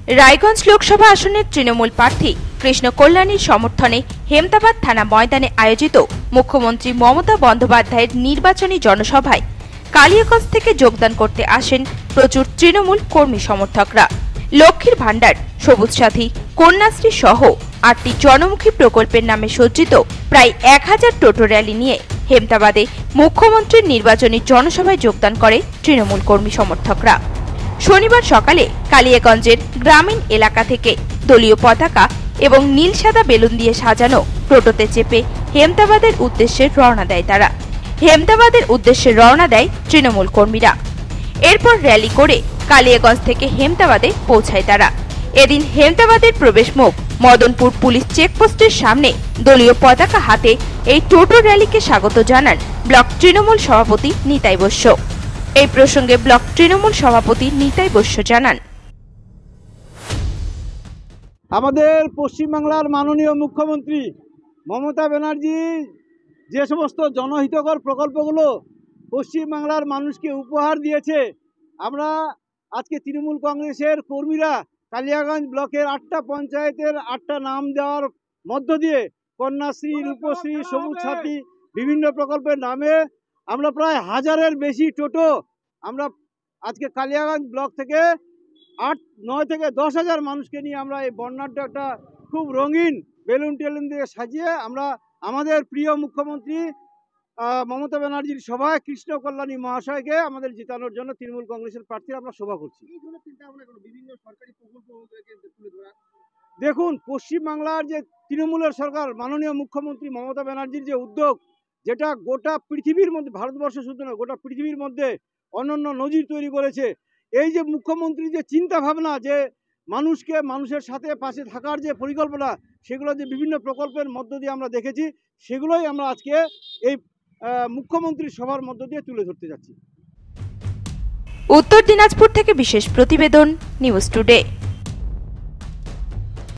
রায়গঞ্জ লোকসভা আসনের তৃণমূল প্রার্থী কৃষ্ণ কল্যাণীর সমর্থনে হেমতাবাদ থানা ময়দানে আয়োজিত মুখ্যমন্ত্রী মমতা বন্দ্যোপাধ্যায়ের নির্বাচনী জনসভায় কালিয়াগঞ্জ থেকে যোগদান করতে আসেন প্রচুর তৃণমূল কর্মী সমর্থকরা। লক্ষ্মীর ভাণ্ডার, সবুজ সাথী, কন্যাশ্রী সহ 8টি জনমুখী প্রকল্পের নামে সজ্জিত প্রায় 1000 টোটো র্যালি নিয়ে হেমতাবাদে মুখ্যমন্ত্রীর নির্বাচনী জনসভায় যোগদান করে তৃণমূল কর্মী সমর্থকরা। শনিবার সকালে কালিয়াগঞ্জের গ্রামীণ এলাকা থেকে দলীয় পতাকা এবং নীল সাদা বেলুন দিয়ে সাজানো টোটোতে চেপে হেমতাবাদের উদ্দেশ্যে রওনা দেয় তারা। হেমতাবাদের উদ্দেশ্যে রওনা দেয় তৃণমূল কর্মীরা। এরপর র্যালি করে কালিয়াগঞ্জ থেকে হেমতাবাদে পৌঁছায় তারা। এদিন হেমতাবাদের প্রবেশ মুখ মদনপুর পুলিশ চেকপোস্টের সামনে দলীয় পতাকা হাতে এই টোটো র্যালিকে স্বাগত জানান ব্লক তৃণমূল সভাপতি নিতাই বৈশ্য। এই প্রসঙ্গে ব্লক তৃণমূল সভাপতি নিতাই বৈশ্য জানান, আমাদের পশ্চিমবাংলার মাননীয় মুখ্যমন্ত্রী মমতা ব্যানার্জি যে সমস্ত জনহিতকর প্রকল্পগুলো পশ্চিমবাংলার মানুষকে উপহার দিয়েছে, আমরা আজকে তৃণমূল কংগ্রেসের কর্মীরা কালিয়াগঞ্জ ব্লকের 8টা পঞ্চায়েতের 8টা নাম দেওয়ার মধ্য দিয়ে কন্যাশ্রী, রূপশ্রী, সবুজ সাথী বিভিন্ন প্রকল্পের নামে আমরা প্রায় 1000-এর বেশি টোটো আমরা আজকে কালিয়াগঞ্জ ব্লক থেকে 8-9 থেকে 10,000 মানুষকে নিয়ে আমরা এই বর্ণাঢ্য একটা খুব রঙিন বেলুন টেলুন দিয়ে সাজিয়ে আমরা আমাদের প্রিয় মুখ্যমন্ত্রী মমতা ব্যানার্জির সভায় কৃষ্ণ কল্যাণী মহাশয়কে আমাদের জেতানোর জন্য তৃণমূল কংগ্রেসের প্রার্থীরা আমরা সভা করছি। দেখুন, পশ্চিমবাংলার যে তৃণমূলের সরকার মাননীয় মুখ্যমন্ত্রী মমতা ব্যানার্জির যে উদ্যোগ, যেটা গোটা পৃথিবীর মধ্যে, ভারতবর্ষ শুধু না গোটা পৃথিবীর মধ্যে অনন্য নজির তৈরি করেছে। এই যে মুখ্যমন্ত্রী যে চিন্তা ভাবনা, যে মানুষকে মানুষের সাথে পাশে থাকার যে পরিকল্পনা, সেগুলো যে বিভিন্ন প্রকল্পের মধ্য দিয়ে আমরা দেখেছি, সেগুলোই আমরা আজকে এই মুখ্যমন্ত্রীর সভার মধ্য দিয়ে তুলে ধরতে যাচ্ছি। উত্তর দিনাজপুর থেকে বিশেষ প্রতিবেদন, নিউজ টুডে।